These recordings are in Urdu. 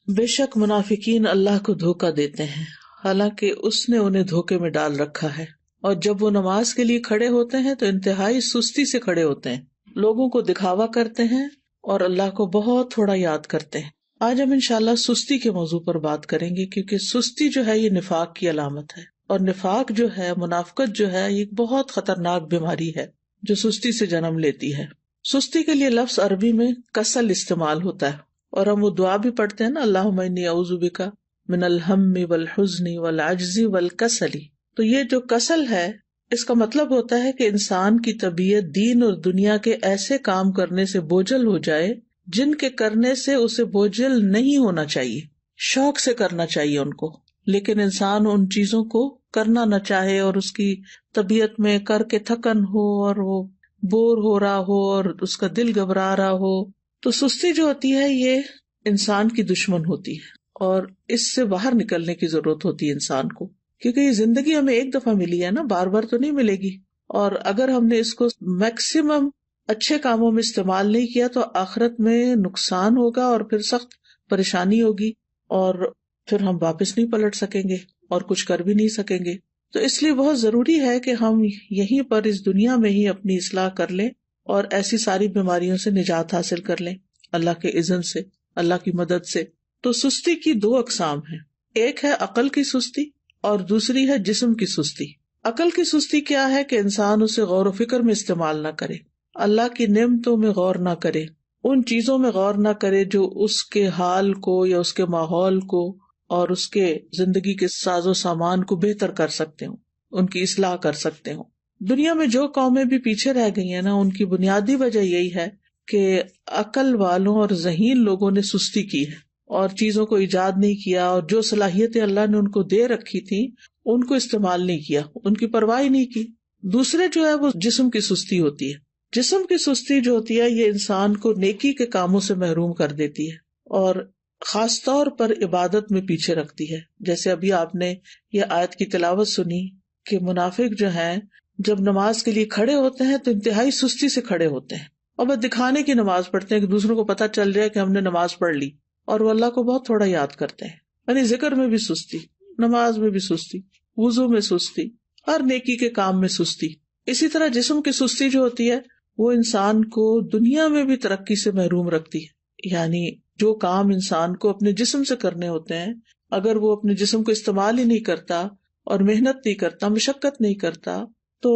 بے شک منافقین اللہ کو دھوکہ دیتے ہیں حالانکہ اس نے انہیں دھوکے میں ڈال رکھا ہے، اور جب وہ نماز کے لیے کھڑے ہوتے ہیں تو انتہائی سستی سے کھڑے ہوتے ہیں، لوگوں کو دکھاوا کرتے ہیں اور اللہ کو بہت تھوڑا یاد کرتے ہیں۔ آج ہم انشاءاللہ سستی کے موضوع پر بات کریں گے، کیونکہ سستی جو ہے یہ نفاق کی علامت ہے، اور نفاق جو ہے، منافقت جو ہے، یہ بہت خطرناک بیماری ہے جو سستی سے جنم لیتی ہے۔ سستی کے لیے لفظ عربی میں کسل استعمال ہوتا ہے، اور ہم وہ دعا بھی پڑھتے ہیں نا، اللہم انی اعوذ بک من الہم والحزن والعجز والکسل۔ تو یہ جو کسل ہے، اس کا مطلب ہوتا ہے کہ انسان کی طبیعت دین اور دنیا کے ایسے کام کرنے سے بوجھل ہو جائے جن کے کرنے سے اسے بوجھل نہیں ہونا چاہیے، شوق سے کرنا چاہیے ان کو، لیکن انسان ان چیزوں کو کرنا نہ چاہے اور اس کی طبیعت میں کر کے تھکن ہو اور وہ بور ہو رہا ہو اور اس کا دل گھبرا رہا ہو۔ تو سستی جو ہوتی ہے یہ انسان کی دشمن ہوتی ہے، اور اس سے باہر نکلنے کی ضرورت ہوتی ہے انسان کو، کیونکہ یہ زندگی ہمیں ایک دفعہ ملی ہے نا، بار بار تو نہیں ملے گی، اور اگر ہم نے اس کو میکسیمم اچھے کاموں میں استعمال نہیں کیا تو آخرت میں نقصان ہوگا اور پھر سخت پریشانی ہوگی، اور پھر ہم واپس نہیں پلٹ سکیں گے اور کچھ کر بھی نہیں سکیں گے۔ تو اس لیے بہت ضروری ہے کہ ہم یہیں پر اس دنیا میں ہی اپنی اصلاح کر لیں اور ایسی ساری بیماریوں سے نجات حاصل کر لیں اللہ کے اذن سے، اللہ کی مدد سے۔ تو سستی کی دو اقسام ہیں، ایک ہے عقل کی سستی اور دوسری ہے جسم کی سستی۔ عقل کی سستی کیا ہے کہ انسان اسے غور و فکر میں استعمال نہ کرے، اللہ کی نعمتوں میں غور نہ کرے، ان چیزوں میں غور نہ کرے جو اس کے حال کو یا اس کے ماحول کو اور اس کے زندگی کے ساز و سامان کو بہتر کر سکتے ہوں، ان کی اصلاح کر سکتے ہوں۔ دنیا میں جو قومیں بھی پیچھے رہ گئی ہیں نا، ان کی بنیادی وجہ یہی ہے کہ عقل والوں اور ذہین لوگوں نے سستی کی ہے اور چیزوں کو ایجاد نہیں کیا، اور جو صلاحیتیں اللہ نے ان کو دے رکھی تھی ان کو استعمال نہیں کیا، ان کی پرواہ نہیں کی۔ دوسرے جو ہے وہ جسم کی سستی ہوتی ہے۔ جسم کی سستی جو ہوتی ہے یہ انسان کو نیکی کے کاموں سے محروم کر دیتی ہے اور خاص طور پر عبادت میں پیچھے رکھتی ہے۔ جیسے ابھی آپ نے یہ آیت کی تلاوت سنی کہ منافق جو ہیں جب نماز کے لیے کھڑے ہوتے ہیں تو انتہائی سستی سے کھڑے ہوتے ہیں، اور بس دکھانے کی نماز پڑھتے ہیں کہ دوسروں کو پتہ چل جائے کہ ہم نے نماز پڑھ لی، اور وہ اللہ کو بہت تھوڑا یاد کرتے ہیں۔ یعنی ذکر میں بھی سستی، نماز میں بھی سستی، وضو میں سستی، ہر نیکی کے کام میں سستی۔ اسی طرح جسم کی سستی جو ہوتی ہے وہ انسان کو دنیا میں بھی ترقی سے محروم رکھتی ہے۔ یعنی جو کام انسان کو اپنے جسم سے کرنے ہوتے ہیں، اگر وہ اپنے جسم کو استعمال ہی نہیں کرتا اور محنت نہیں کرتا، مشقت نہیں کرتا، تو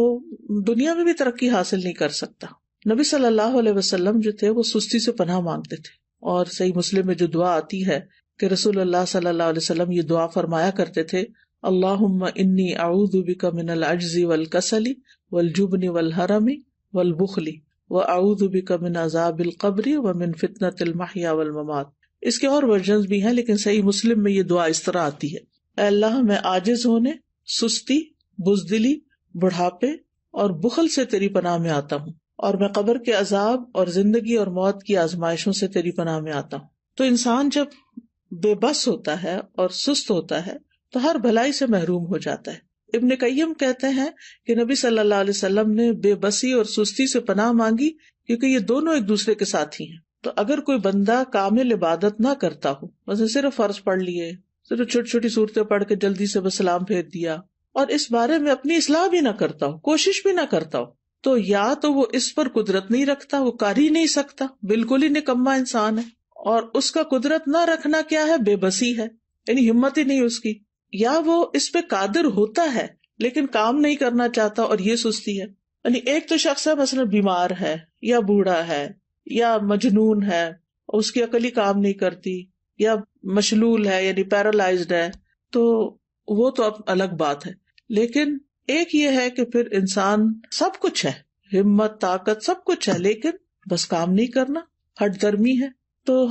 دنیا میں بھی ترقی حاصل نہیں کر سکتا۔ نبی صلی اللہ علیہ وسلم جو تھے وہ سستی سے پناہ مانگتے تھے، اور صحیح مسلم میں جو دعا آتی ہے کہ رسول اللہ صلی اللہ علیہ وسلم یہ دعا فرمایا کرتے تھے، اللہم انی اعوذ بک من العجز والکسل والجبن والحرم والبخل واعوذ بک من عذاب القبر ومن فتنۃ المحیا والممات۔ اس کے اور ورژنز بھی ہیں، لیکن صحیح مسلم میں یہ دعا اس طرح آتی ہے، اے اللہ میں عاجز ہونے، سستی، بزدلی، بڑھاپے اور بخل سے تیری پناہ میں آتا ہوں، اور میں قبر کے عذاب اور زندگی اور موت کی آزمائشوں سے تیری پناہ میں آتا ہوں۔ تو انسان جب بے بس ہوتا ہے اور سست ہوتا ہے تو ہر بھلائی سے محروم ہو جاتا ہے۔ ابن قیم کہتے ہیں کہ نبی صلی اللہ علیہ وسلم نے بے بسی اور سستی سے پناہ مانگی کیونکہ یہ دونوں ایک دوسرے کے ساتھی ہیں۔ تو اگر کوئی بندہ کامل عبادت نہ کرتا ہو، مثلا صرف فرض پڑھ لیے، صرف چھوٹی چھوٹی صورتیں پڑھ کے جلدی سے بس سلام پھیر دیا، اور اس بارے میں اپنی اصلاح بھی نہ کرتا ہو، کوشش بھی نہ کرتا ہو، تو یا تو وہ اس پر قدرت نہیں رکھتا، وہ کر ہی نہیں سکتا، بالکل ہی نکما انسان ہے، اور اس کا قدرت نہ رکھنا کیا ہے؟ بے بسی ہے، یعنی ہمت ہی نہیں اس کی، یا وہ اس پہ قادر ہوتا ہے لیکن کام نہیں کرنا چاہتا، اور یہ سستی ہے۔ یعنی ایک تو شخص ہے مثلا بیمار ہے یا بوڑھا ہے یا مجنون ہے، اس کی عقل ہی کام نہیں کرتی، یا مشلول ہے یعنی پیرالائزڈ ہے، تو وہ تو اب الگ بات ہے۔ لیکن ایک یہ ہے کہ پھر انسان سب کچھ ہے، ہمت، طاقت، سب کچھ ہے، لیکن بس کام نہیں کرنا، ہٹ درمی ہے۔ تو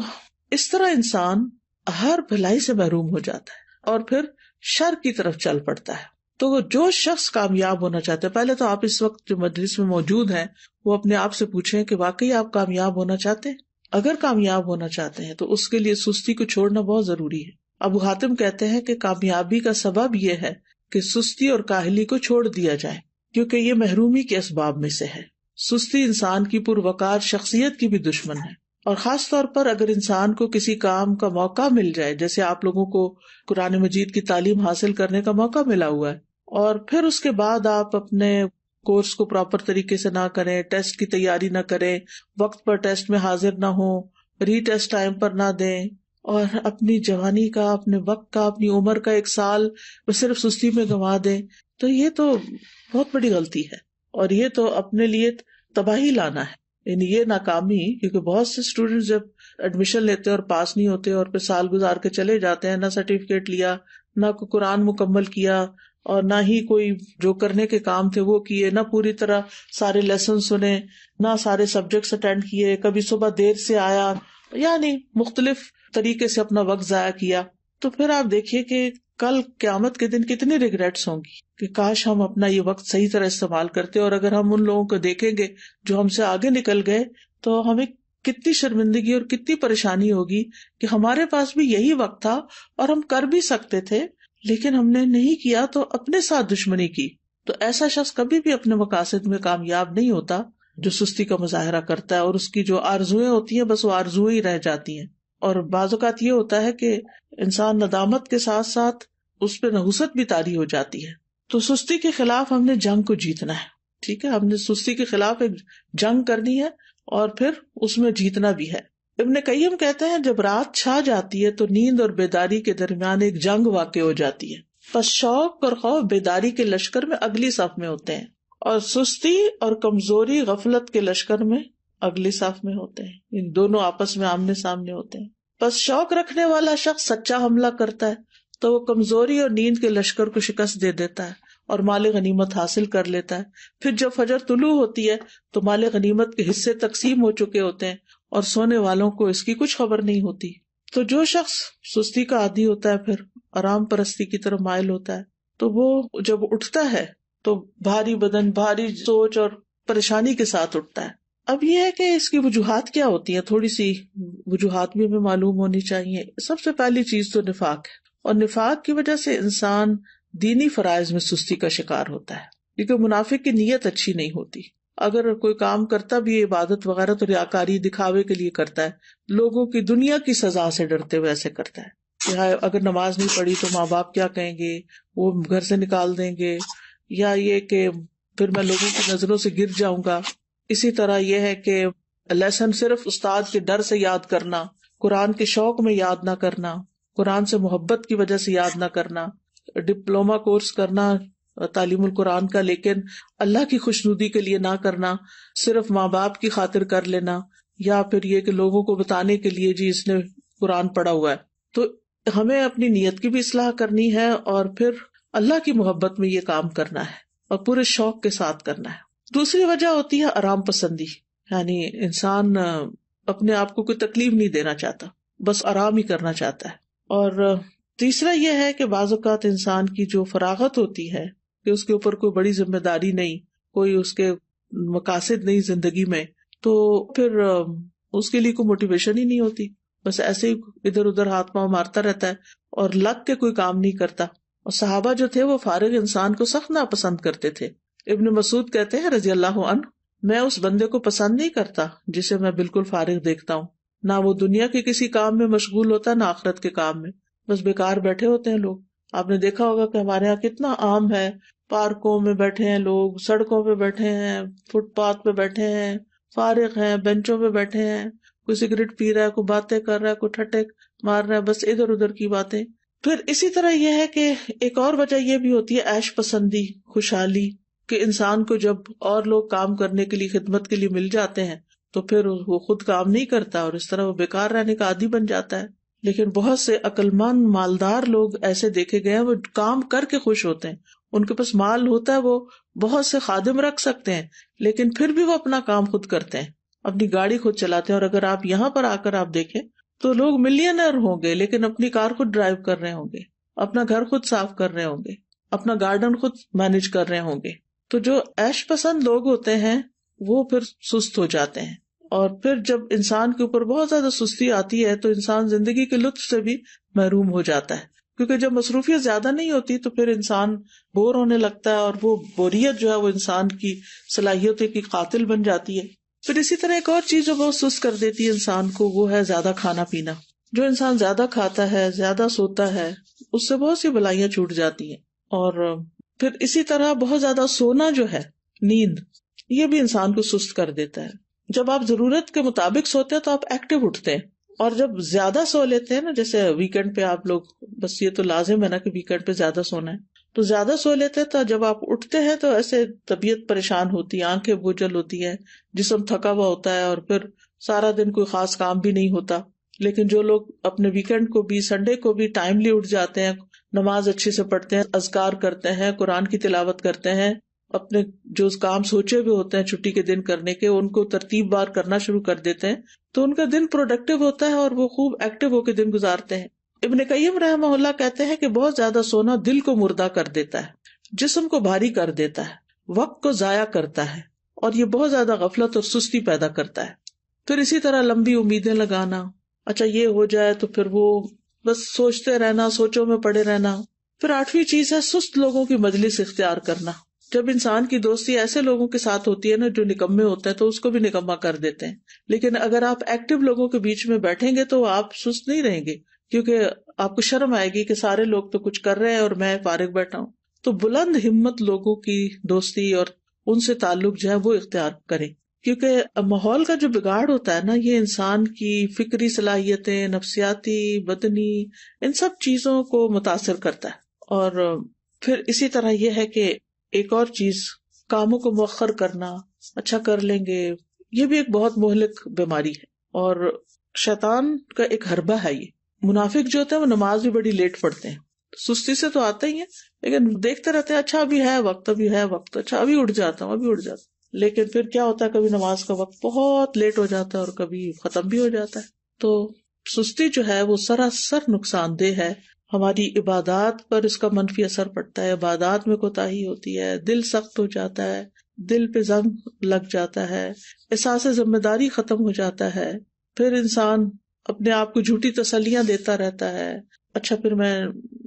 اس طرح انسان ہر بھلائی سے محروم ہو جاتا ہے اور پھر شر کی طرف چل پڑتا ہے۔ تو جو شخص کامیاب ہونا چاہتا ہے، پہلے تو آپ اس وقت جو مجلس میں موجود ہیں وہ اپنے آپ سے پوچھیں کہ واقعی آپ کامیاب ہونا چاہتے ہیں؟ اگر کامیاب ہونا چاہتے ہیں تو اس کے لیے سستی کو چھوڑنا بہت ضروری ہے۔ ابو حاتم کہتے ہیں کہ کامیابی کا سبب یہ ہے کہ سستی اور کاہلی کو چھوڑ دیا جائے، کیونکہ یہ محرومی کے اسباب میں سے ہے۔ سستی انسان کی پروقار شخصیت کی بھی دشمن ہے۔ اور خاص طور پر اگر انسان کو کسی کام کا موقع مل جائے، جیسے آپ لوگوں کو قرآن مجید کی تعلیم حاصل کرنے کا موقع ملا ہوا ہے، اور پھر اس کے بعد آپ اپنے کورس کو پراپر طریقے سے نہ کریں، ٹیسٹ کی تیاری نہ کریں، وقت پر ٹیسٹ میں حاضر نہ ہوں، ری ٹیسٹ ٹائم پر نہ دیں، اور اپنی جوانی کا، اپنے وقت کا، اپنی عمر کا 1 سال وہ صرف سستی میں گنوا دیں، تو یہ تو بہت بڑی غلطی ہے، اور یہ تو اپنے لیے تباہی لانا ہے، یعنی یہ ناکامی. کیونکہ بہت سے اسٹوڈینٹس جب ایڈمیشن لیتے ہیں اور پاس نہیں ہوتے اور پھر سال گزار کے چلے جاتے ہیں، نہ سرٹیفکیٹ لیا، نہ کوئی قرآن مکمل کیا، اور نہ ہی کوئی جو کرنے کے کام تھے وہ کیے، نہ پوری طرح سارے لیسن سنے، نہ سارے سبجیکٹس اٹینڈ کیے، کبھی صبح دیر سے آیا، یعنی مختلف طریقے سے اپنا وقت ضائع کیا. تو پھر آپ دیکھیے کہ کل قیامت کے دن کتنی ریگریٹس ہوں گی کہ کاش ہم اپنا یہ وقت صحیح طرح استعمال کرتے. اور اگر ہم ان لوگوں کو دیکھیں گے جو ہم سے آگے نکل گئے تو ہمیں کتنی شرمندگی اور کتنی پریشانی ہوگی کہ ہمارے پاس بھی یہی وقت تھا اور ہم کر بھی سکتے تھے لیکن ہم نے نہیں کیا، تو اپنے ساتھ دشمنی کی. تو ایسا شخص کبھی بھی اپنے مقاصد میں کامیاب نہیں ہوتا جو سستی کا مظاہرہ کرتا ہے، اور اس کی جو آرزویں ہوتی ہیں بس وہ آرزویں ہی رہ جاتی ہیں. اور بعض اوقات یہ ہوتا ہے کہ انسان ندامت کے ساتھ ساتھ اس پہ نحوست بھی طاری ہو جاتی ہے. تو سستی کے خلاف ہم نے جنگ کو جیتنا ہے. ٹھیک ہے، ہم نے سستی کے خلاف ایک جنگ کرنی ہے اور پھر اس میں جیتنا بھی ہے. ابن قیم کہتے ہیں جب رات چھا جاتی ہے تو نیند اور بیداری کے درمیان ایک جنگ واقع ہو جاتی ہے. پس شوق اور خوف بیداری کے لشکر میں اگلی صف میں ہوتے ہیں، اور سستی اور کمزوری غفلت کے لشکر میں اگلی صف میں ہوتے ہیں. ان دونوں آپس میں آمنے سامنے ہوتے ہیں. پس شوق رکھنے والا شخص سچا حملہ کرتا ہے تو وہ کمزوری اور نیند کے لشکر کو شکست دے دیتا ہے اور مال غنیمت حاصل کر لیتا ہے. پھر جب فجر طلوع ہوتی ہے تو مال غنیمت کے حصے تقسیم ہو چکے ہوتے ہیں اور سونے والوں کو اس کی کچھ خبر نہیں ہوتی. تو جو شخص سستی کا عادی ہوتا ہے پھر آرام پرستی کی طرف مائل ہوتا ہے تو وہ جب اٹھتا ہے تو بھاری بدن، بھاری سوچ اور پریشانی کے ساتھ اٹھتا ہے. اب یہ ہے کہ اس کی وجوہات کیا ہوتی ہیں، تھوڑی سی وجوہات بھی ہمیں معلوم ہونی چاہیے. سب سے پہلی چیز تو نفاق ہے، اور نفاق کی وجہ سے انسان دینی فرائض میں سستی کا شکار ہوتا ہے، کیونکہ منافق کی نیت اچھی نہیں ہوتی. اگر کوئی کام کرتا بھی ہے عبادت وغیرہ تو ریاکاری دکھاوے کے لیے کرتا ہے، لوگوں کی دنیا کی سزا سے ڈرتے ہوئے ایسے کرتا ہے کہ اگر نماز نہیں پڑھی تو ماں باپ کیا کہیں گے، وہ گھر سے نکال دیں گے، یا یہ کہ پھر میں لوگوں کی نظروں سے گر جاؤں گا. اسی طرح یہ ہے کہ لیسن صرف استاد کے ڈر سے یاد کرنا، قرآن کے شوق میں یاد نہ کرنا، قرآن سے محبت کی وجہ سے یاد نہ کرنا، ڈپلوما کورس کرنا تعلیم القرآن کا لیکن اللہ کی خوشنودی کے لیے نہ کرنا، صرف ماں باپ کی خاطر کر لینا، یا پھر یہ کہ لوگوں کو بتانے کے لیے جی اس نے قرآن پڑھا ہوا ہے. تو ہمیں اپنی نیت کی بھی اصلاح کرنی ہے اور پھر اللہ کی محبت میں یہ کام کرنا ہے اور پورے شوق کے ساتھ کرنا ہے. دوسری وجہ ہوتی ہے آرام پسندی، یعنی انسان اپنے آپ کو کوئی تکلیف نہیں دینا چاہتا، بس آرام ہی کرنا چاہتا ہے. اور تیسرا یہ ہے کہ بعض اوقات انسان کی جو فراغت ہوتی ہے کہ اس کے اوپر کوئی بڑی ذمہ داری نہیں، کوئی اس کے مقاصد نہیں زندگی میں، تو پھر اس کے لیے کوئی موٹیویشن ہی نہیں ہوتی، بس ایسے ہی ادھر ادھر ہاتھ پاؤں مارتا رہتا ہے اور لگ کے کوئی کام نہیں کرتا. اور صحابہ جو تھے وہ فارغ انسان کو سخت ناپسند کرتے تھے. ابن مسعود کہتے ہیں رضی اللہ عنہ، میں اس بندے کو پسند نہیں کرتا جسے میں بالکل فارغ دیکھتا ہوں، نہ وہ دنیا کے کسی کام میں مشغول ہوتا نہ آخرت کے کام میں، بس بیکار بیٹھے ہوتے ہیں لوگ. آپ نے دیکھا ہوگا کہ ہمارے یہاں کتنا عام ہے، پارکوں میں بیٹھے ہیں لوگ، سڑکوں پہ بیٹھے ہیں، فٹ پاتھ پہ بیٹھے ہیں، فارغ ہیں، بینچوں پہ بیٹھے ہیں، کوئی سگریٹ پی رہا ہے، کوئی باتیں کر رہا ہے، کوئی ٹھٹے مار رہا ہے، بس ادھر ادھر کی باتیں. پھر اسی طرح یہ ہے کہ ایک اور وجہ یہ بھی ہوتی ہے عیش پسندی، خوشحالی، کہ انسان کو جب اور لوگ کام کرنے کے لیے، خدمت کے لیے مل جاتے ہیں تو پھر وہ خود کام نہیں کرتا اور اس طرح وہ بیکار رہنے کا عادی بن جاتا ہے. لیکن بہت سے عقلمند مالدار لوگ ایسے دیکھے گئے ہیں، وہ کام کر کے خوش ہوتے ہیں، ان کے پاس مال ہوتا ہے، وہ بہت سے خادم رکھ سکتے ہیں لیکن پھر بھی وہ اپنا کام خود کرتے ہیں، اپنی گاڑی خود چلاتے ہیں. اور اگر آپ یہاں پر آ کر آپ دیکھیں تو لوگ ملینئر ہوں گے لیکن اپنی کار خود ڈرائیو کر رہے ہوں گے، اپنا گھر خود صاف کر رہے ہوں گے، اپنا گارڈن خود مینج کر رہے ہوں گے. تو جو عیش پسند لوگ ہوتے ہیں وہ پھر سست ہو جاتے ہیں، اور پھر جب انسان کے اوپر بہت زیادہ سستی آتی ہے تو انسان زندگی کے لطف سے بھی محروم ہو جاتا ہے، کیونکہ جب مصروفیت زیادہ نہیں ہوتی تو پھر انسان بور ہونے لگتا ہے، اور وہ بوریت جو ہے وہ انسان کی صلاحیتوں کی قاتل بن جاتی ہے. پھر اسی طرح ایک اور چیز جو بہت سست کر دیتی ہے انسان کو، وہ ہے زیادہ کھانا پینا. جو انسان زیادہ کھاتا ہے، زیادہ سوتا ہے، اس سے بہت سی بلائیاں چھوٹ جاتی ہیں. اور پھر اسی طرح بہت زیادہ سونا جو ہے، نیند، یہ بھی انسان کو سست کر دیتا ہے. جب آپ ضرورت کے مطابق سوتے ہیں تو آپ ایکٹیو اٹھتے ہیں، اور جب زیادہ سو لیتے ہیں نا، جیسے ویکینڈ پہ آپ لوگ، بس یہ تو لازم ہے نا کہ ویکینڈ پہ زیادہ سونا ہے، تو زیادہ سو لیتے ہیں تو جب آپ اٹھتے ہیں تو ایسے طبیعت پریشان ہوتی ہے، آنکھیں بوجھل ہوتی ہے، جسم تھکا ہوا ہوتا ہے، اور پھر سارا دن کوئی خاص کام بھی نہیں ہوتا. لیکن جو لوگ اپنے ویکینڈ کو بھی، سنڈے کو بھی ٹائملی اٹھ جاتے ہیں، نماز اچھے سے پڑھتے ہیں، اذکار کرتے ہیں، قرآن کی تلاوت کرتے ہیں، اپنے جو کام سوچے ہوئے ہوتے ہیں چھٹی کے دن کرنے کے، ان کو ترتیب بار کرنا شروع کر دیتے ہیں، تو ان کا دن پروڈکٹیو ہوتا ہے اور وہ خوب ایکٹیو ہو کے دن گزارتے ہیں. ابن قیم رحمہ اللہ کہتے ہیں کہ بہت زیادہ سونا دل کو مردہ کر دیتا ہے، جسم کو بھاری کر دیتا ہے، وقت کو ضائع کرتا ہے، اور یہ بہت زیادہ غفلت اور سستی پیدا کرتا ہے. پھر اسی طرح لمبی امیدیں لگانا، اچھا یہ ہو جائے تو پھر وہ بس سوچتے رہنا، سوچوں میں پڑے رہنا. پھر 8ویں چیز ہے سست لوگوں کی مجلس اختیار کرنا. جب انسان کی دوستی ایسے لوگوں کے ساتھ ہوتی ہے نا جو نکمے ہوتے ہیں، تو اس کو بھی نکما کر دیتے ہیں. لیکن اگر آپ ایکٹیو لوگوں کے بیچ میں بیٹھیں گے تو آپ سست نہیں رہیں گے، کیونکہ آپ کو شرم آئے گی کہ سارے لوگ تو کچھ کر رہے ہیں اور میں فارغ بیٹھا ہوں. تو بلند ہمت لوگوں کی دوستی اور ان سے تعلق جو ہے وہ اختیار کریں، کیونکہ ماحول کا جو بگاڑ ہوتا ہے نا، یہ انسان کی فکری صلاحیتیں، نفسیاتی، بدنی، ان سب چیزوں کو متاثر کرتا ہے. اور پھر اسی طرح یہ ہے کہ ایک اور چیز، کاموں کو مؤخر کرنا، اچھا کر لیں گے، یہ بھی ایک بہت مہلک بیماری ہے اور شیطان کا ایک حربہ ہے. یہ منافق جو ہوتے ہیں وہ نماز بھی بڑی لیٹ پڑھتے ہیں، سستی سے تو آتے ہی ہیں، لیکن دیکھتے رہتے ہیں اچھا ابھی ہے وقت، ابھی ہے وقت، اچھا ابھی اٹھ جاتا ہوں، ابھی اٹھ جاتا ہوں. لیکن پھر کیا ہوتا ہے، کبھی نماز کا وقت بہت لیٹ ہو جاتا ہے اور کبھی ختم بھی ہو جاتا ہے. تو سستی جو ہے وہ سراسر نقصان دہ ہے. ہماری عبادات پر اس کا منفی اثر پڑتا ہے، عبادات میں کوتاہی ہوتی ہے، دل سخت ہو جاتا ہے، دل پہ زنگ لگ جاتا ہے، احساس ذمہ داری ختم ہو جاتا ہے. پھر انسان اپنے آپ کو جھوٹی تسلیاں دیتا رہتا ہے، اچھا پھر میں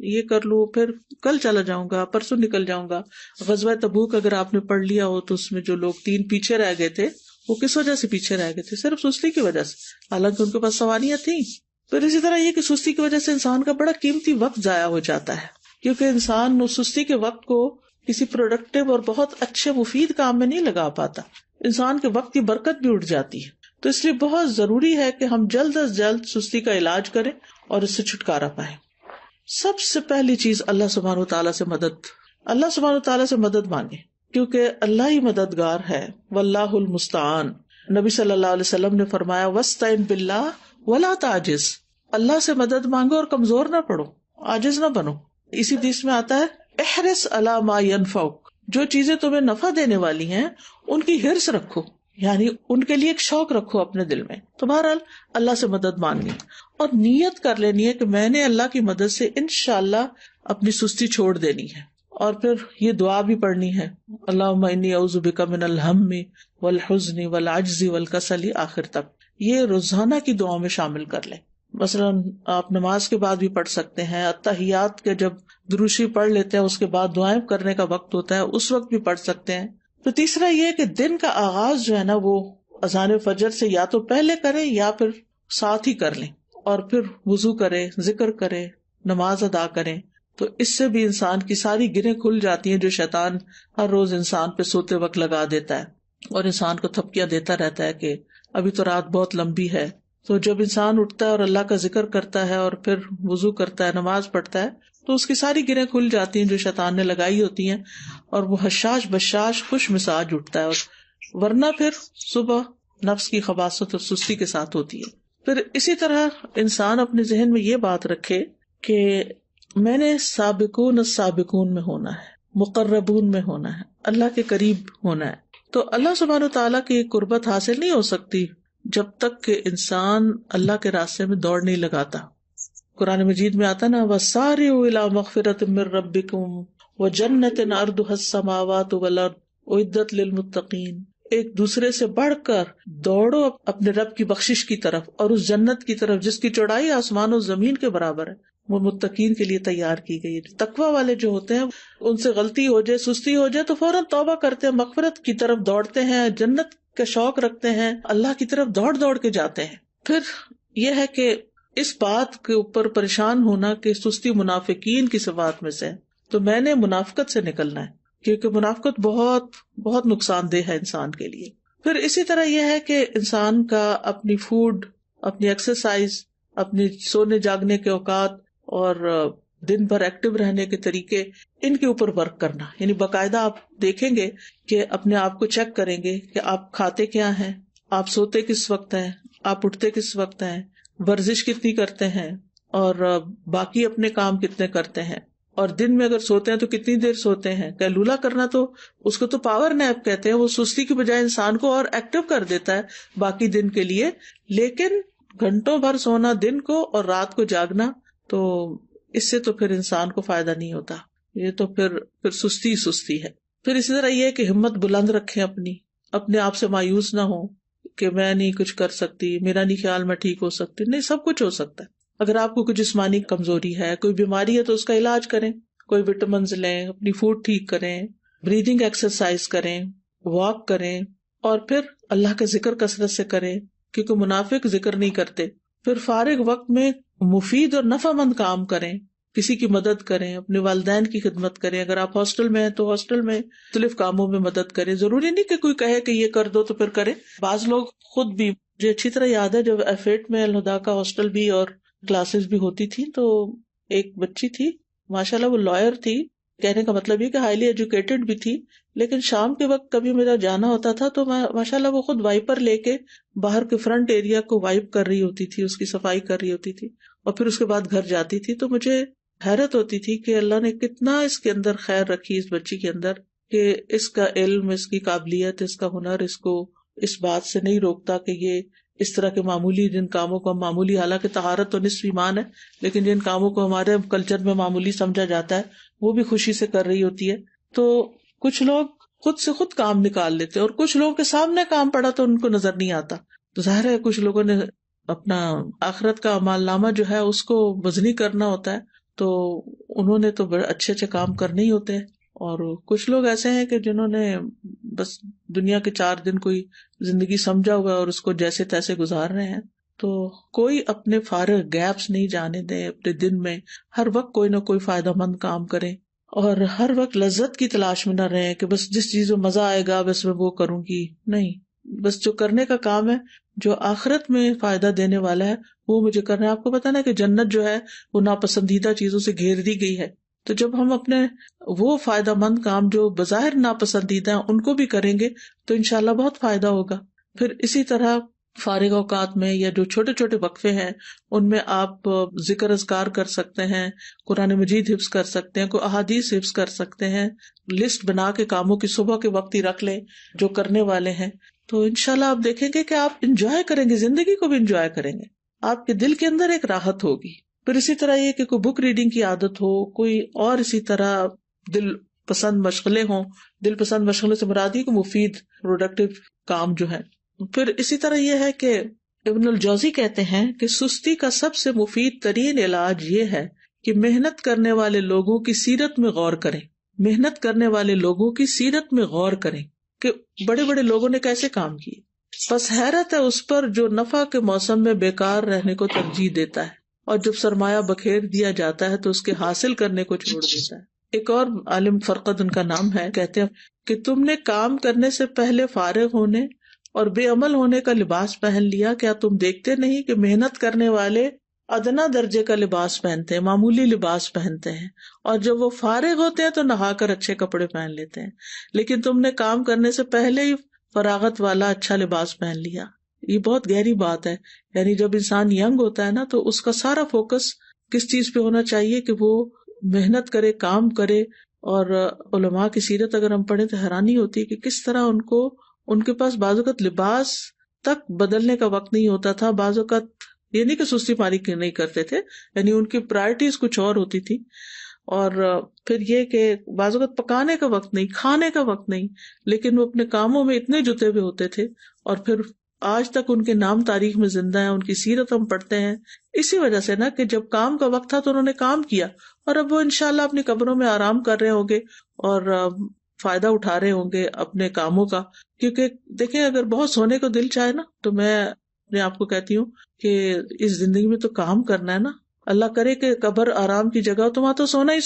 یہ کر لوں، پھر کل چلا جاؤں گا، پرسوں نکل جاؤں گا. غزوہ تبوک اگر آپ نے پڑھ لیا ہو تو اس میں جو لوگ 3 پیچھے رہ گئے تھے، وہ کس وجہ سے پیچھے رہ گئے تھے؟ صرف سستی کی وجہ سے، حالانکہ ان کے پاس سواریاں تھیں. پھر اسی طرح یہ کہ سستی کی وجہ سے انسان کا بڑا قیمتی وقت ضائع ہو جاتا ہے، کیونکہ انسان اس سستی کے وقت کو کسی پروڈکٹیو اور بہت اچھے مفید کام میں نہیں لگا پاتا، انسان کے وقت کی برکت بھی اٹھ جاتی ہے. تو اس لیے بہت ضروری ہے کہ ہم جلد از جلد سستی کا علاج کریں اور اس سے چھٹکارا پائیں. سب سے پہلی چیز اللہ سبحانہ و تعالیٰ سے مدد، اللہ سبحانہ و تعالیٰ سے مدد مانگے، کیونکہ اللہ ہی مددگار ہے. واللہ المستعان. نبی صلی اللہ علیہ وسلم نے فرمایا وَاسْتَعِن بِاللَّهِ وَلَا تَعْجِزْ. اللہ سے مدد مانگو اور کمزور نہ پڑو، عاجز نہ بنو. اسی حدیث میں آتا ہے احرص علی ما ينفعک. جو چیزیں تمہیں نفع دینے والی ہیں ان کی حرص رکھو، یعنی ان کے لیے ایک شوق رکھو اپنے دل میں. تو بہرحال اللہ سے مدد مانگنی اور نیت کر لینی ہے کہ میں نے اللہ کی مدد سے انشاءاللہ اپنی سستی چھوڑ دینی ہے. اور پھر یہ دعا بھی پڑھنی ہے، اللہم انی اعوذ بک من الہم والحزن والعجز والکسل، آخر تک. یہ روزانہ کی دعاؤں میں شامل کر لیں. مثلاً آپ نماز کے بعد بھی پڑھ سکتے ہیں، اتحیات کے جب دروشی پڑھ لیتے ہیں اس کے بعد دعائیں کرنے کا وقت ہوتا ہے اس وقت بھی پڑھ سکتے ہیں. تو تیسرا یہ کہ دن کا آغاز جو ہے نا وہ اذان فجر سے یا تو پہلے کریں یا پھر ساتھ ہی کر لیں، اور پھر وضو کریں، ذکر کریں، نماز ادا کریں. تو اس سے بھی انسان کی ساری گرہیں کھل جاتی ہیں جو شیطان ہر روز انسان پہ سوتے وقت لگا دیتا ہے اور انسان کو تھپکیاں دیتا رہتا ہے کہ ابھی تو رات بہت لمبی ہے. تو جب انسان اٹھتا ہے اور اللہ کا ذکر کرتا ہے اور پھر وضو کرتا ہے، نماز پڑھتا ہے، تو اس کی ساری گرہیں کھل جاتی ہیں جو شیطان نے لگائی ہوتی ہیں، اور وہ حشاش بشاش خوش مزاج اٹھتا ہے. اور ورنہ پھر صبح نفس کی خباثت اور سستی کے ساتھ ہوتی ہے. پھر اسی طرح انسان اپنے ذہن میں یہ بات رکھے کہ میں نے سابقون السابقون میں ہونا ہے، مقربون میں ہونا ہے، اللہ کے قریب ہونا ہے. تو اللہ سبحانہ وتعالیٰ کی قربت حاصل نہیں ہو سکتی جب تک کہ انسان اللہ کے راستے میں دوڑ نہیں لگاتا. قرآن مجید میں آتا نا وَسَارِعُوا إِلَىٰ مَغْفِرَةٍ مِّن رَّبِّكُمْ وَجَنَّةٍ عَرْضُهَا السَّمَاوَاتُ وَالْأَرْضُ أُعِدَّتْ لِلْمُتَّقِينَ. ایک دوسرے سے بڑھ کر دوڑو اپنے رب کی بخشش کی طرف اور اس جنت کی طرف جس کی چوڑائی آسمان و زمین کے برابر ہے، وہ متقین کے لیے تیار کی گئی ہے. تقوی والے جو ہوتے ہیں ان سے غلطی ہو جائے، سستی ہو جائے تو فوراً توبہ کرتے ہیں، مغفرت کی طرف دوڑتے ہیں، جنت کا شوق رکھتے ہیں، اللہ کی طرف دوڑ دوڑ کے جاتے ہیں. پھر یہ ہے کہ اس بات کے اوپر پریشان ہونا کہ سستی منافقین کی صفات میں سے ہے، تو میں نے منافقت سے نکلنا ہے، کیونکہ منافقت بہت بہت نقصان دہ ہے انسان کے لیے. پھر اسی طرح یہ ہے کہ انسان کا اپنی فوڈ، اپنی ایکسرسائز، اپنی سونے جاگنے کے اوقات اور دن بھر ایکٹیو رہنے کے طریقے، ان کے اوپر ورک کرنا. یعنی باقاعدہ آپ دیکھیں گے کہ اپنے آپ کو چیک کریں گے کہ آپ کھاتے کیا ہیں، آپ سوتے کس وقت ہیں، آپ اٹھتے کس وقت ہیں، ورزش کتنی کرتے ہیں، اور باقی اپنے کام کتنے کرتے ہیں، اور دن میں اگر سوتے ہیں تو کتنی دیر سوتے ہیں. قیلولہ کرنا تو اس کو تو پاور نیپ کہتے ہیں، وہ سستی کی بجائے انسان کو اور ایکٹیو کر دیتا ہے باقی دن کے لیے. لیکن گھنٹوں بھر سونا دن کو اور رات کو جاگنا، تو اس سے تو پھر انسان کو فائدہ نہیں ہوتا، یہ تو پھر سستی ہے. پھر اسی طرح یہ کہ ہمت بلند رکھیں، اپنے آپ سے مایوس نہ ہو کہ میں نہیں کچھ کر سکتی، میرا نہیں خیال میں ٹھیک ہو سکتی. نہیں، سب کچھ ہو سکتا ہے. اگر آپ کو کوئی جسمانی کمزوری ہے، کوئی بیماری ہے، تو اس کا علاج کریں، کوئی وٹامنز لیں، اپنی فوڈ ٹھیک کریں، بریدنگ ایکسرسائز کریں، واک کریں، اور پھر اللہ کا ذکر کثرت سے کریں، کیونکہ منافق ذکر نہیں کرتے. پھر فارغ وقت میں مفید اور نفع مند کام کریں، کسی کی مدد کریں، اپنے والدین کی خدمت کریں. اگر آپ ہاسٹل میں ہیں تو ہاسٹل میں مختلف کاموں میں مدد کریں. ضروری نہیں کہ کوئی کہے کہ یہ کر دو تو پھر کریں. بعض لوگ خود بھی، مجھے اچھی طرح یاد ہے جب F8 میں الہدا کا ہاسٹل بھی اور کلاسز بھی ہوتی تھی، تو ایک بچی تھی، ماشاءاللہ وہ لائر تھی، کہنے کا مطلب یہ کہ ہائیلی ایجوکیٹڈ بھی تھی. لیکن شام کے وقت کبھی میرا جانا ہوتا تھا تو ماشاءاللہ وہ خود وائپر لے کے باہر کے فرنٹ ایریا کو وائپ کر رہی ہوتی تھی، اس کی صفائی کر رہی ہوتی تھی، اور پھر اس کے بعد گھر جاتی تھی. تو مجھے حیرت ہوتی تھی کہ اللہ نے کتنا اس کے اندر خیر رکھی، اس بچی کے اندر، کہ اس کا علم، اس کی قابلیت، اس کا ہنر اس کو اس بات سے نہیں روکتا کہ یہ اس طرح کے معمولی جن کاموں کو ہم معمولی، حالانکہ طہارت تو نصف ایمان ہے، لیکن جن کاموں کو ہمارے کلچر میں معمولی سمجھا جاتا ہے وہ بھی خوشی سے کر رہی ہوتی ہے. تو کچھ لوگ خود سے خود کام نکال لیتے اور کچھ لوگوں کے سامنے کام پڑا تو ان کو نظر نہیں آتا. تو ظاہر ہے کچھ لوگوں نے اپنا آخرت کا اعمال نامہ جو ہے اس کو وزنی کرنا ہوتا ہے، تو انہوں نے تو بڑے اچھے اچھے کام کرنے ہی ہوتے ہیں. اور کچھ لوگ ایسے ہیں کہ جنہوں نے بس دنیا کے 4 دن کوئی زندگی سمجھا ہوا ہے اور اس کو جیسے تیسے گزار رہے ہیں. تو کوئی اپنے فارغ گیپس نہیں جانے دیں اپنے دن میں، ہر وقت کوئی نہ کوئی فائدہ مند کام کریں، اور ہر وقت لذت کی تلاش میں نہ رہیں کہ بس جس چیز میں مزہ آئے گا بس میں وہ کروں گی. نہیں، بس جو کرنے کا کام ہے، جو آخرت میں فائدہ دینے والا ہے، وہ مجھے کرنا ہے. آپ کو پتا نا کہ جنت جو ہے وہ ناپسندیدہ چیزوں سے گھیر دی گئی ہے، تو جب ہم اپنے وہ فائدہ مند کام جو بظاہر ناپسندیدہ ہیں ان کو بھی کریں گے تو انشاءاللہ بہت فائدہ ہوگا. پھر اسی طرح فارغ اوقات میں یا جو چھوٹے چھوٹے وقفے ہیں ان میں آپ ذکر اذکار کر سکتے ہیں، قرآن مجید حفظ کر سکتے ہیں، کوئی احادیث حفظ کر سکتے ہیں. لسٹ بنا کے کاموں کی صبح کے وقت ہی رکھ لیں جو کرنے والے ہیں، تو انشاءاللہ آپ دیکھیں گے کہ آپ انجوائے کریں گے، زندگی کو بھی انجوائے کریں گے، آپ کے دل کے اندر ایک راحت ہوگی. پھر اسی طرح یہ کہ کوئی بک ریڈنگ کی عادت ہو، کوئی اور اسی طرح دل پسند مشغلیں ہوں. دل پسند مشغلے سے مراد یہ کہ مفید پروڈکٹیو کام جو ہے. پھر اسی طرح یہ ہے کہ ابن الجوزی کہتے ہیں کہ سستی کا سب سے مفید ترین علاج یہ ہے کہ محنت کرنے والے لوگوں کی سیرت میں غور کریں. محنت کرنے والے لوگوں کی سیرت میں غور کریں کہ بڑے بڑے لوگوں نے کیسے کام کیے. بس حیرت ہے اس پر جو نفع کے موسم میں بیکار رہنے کو ترجیح دیتا ہے، اور جب سرمایہ بکھیر دیا جاتا ہے تو اس کے حاصل کرنے کو چھوڑ دیتا ہے. ایک اور عالم فرقد ان کا نام ہے، کہتے ہیں کہ تم نے کام کرنے سے پہلے فارغ ہونے اور بے عمل ہونے کا لباس پہن لیا. کیا تم دیکھتے نہیں کہ محنت کرنے والے ادنا درجے کا لباس پہنتے ہیں، معمولی لباس پہنتے ہیں، اور جب وہ فارغ ہوتے ہیں تو نہا کر اچھے کپڑے پہن لیتے ہیں، لیکن تم نے کام کرنے سے پہلے ہی فراغت والا اچھا لباس پہن لیا. یہ بہت گہری بات ہے. یعنی جب انسان ینگ ہوتا ہے نا تو اس کا سارا فوکس کس چیز پہ ہونا چاہیے کہ وہ محنت کرے، کام کرے. اور علماء کی سیرت اگر ہم پڑھیں تو حیرانی ہوتی ہے کہ کس طرح ان کے پاس بعض اوقات لباس تک بدلنے کا وقت نہیں ہوتا تھا. بعض اوقات یہ نہیں کہ سستی پاری نہیں کرتے تھے، یعنی ان کی پرائرٹیز کچھ اور ہوتی تھی. اور پھر یہ کہ بعض اوقات پکانے کا وقت نہیں، کھانے کا وقت نہیں، لیکن وہ اپنے کاموں میں اتنے جتے ہوئے ہوتے تھے، اور پھر آج تک ان کے نام تاریخ میں زندہ ہیں، ان کی سیرت ہم پڑھتے ہیں اسی وجہ سے نا کہ جب کام کا وقت تھا تو انہوں نے کام کیا، اور اب وہ انشاءاللہ اپنی قبروں میں آرام کر رہے ہوں گے اور فائدہ اٹھا رہے ہوں گے اپنے کاموں کا. کیونکہ دیکھیں اگر بہت سونے کو دل چاہے نا تو میں اپنے آپ کو کہتی ہوں کہ اس زندگی میں تو کام کرنا ہے نا. اللہ کرے کہ قبر آرام کی جگہ ہو تو وہاں تو سونا ہی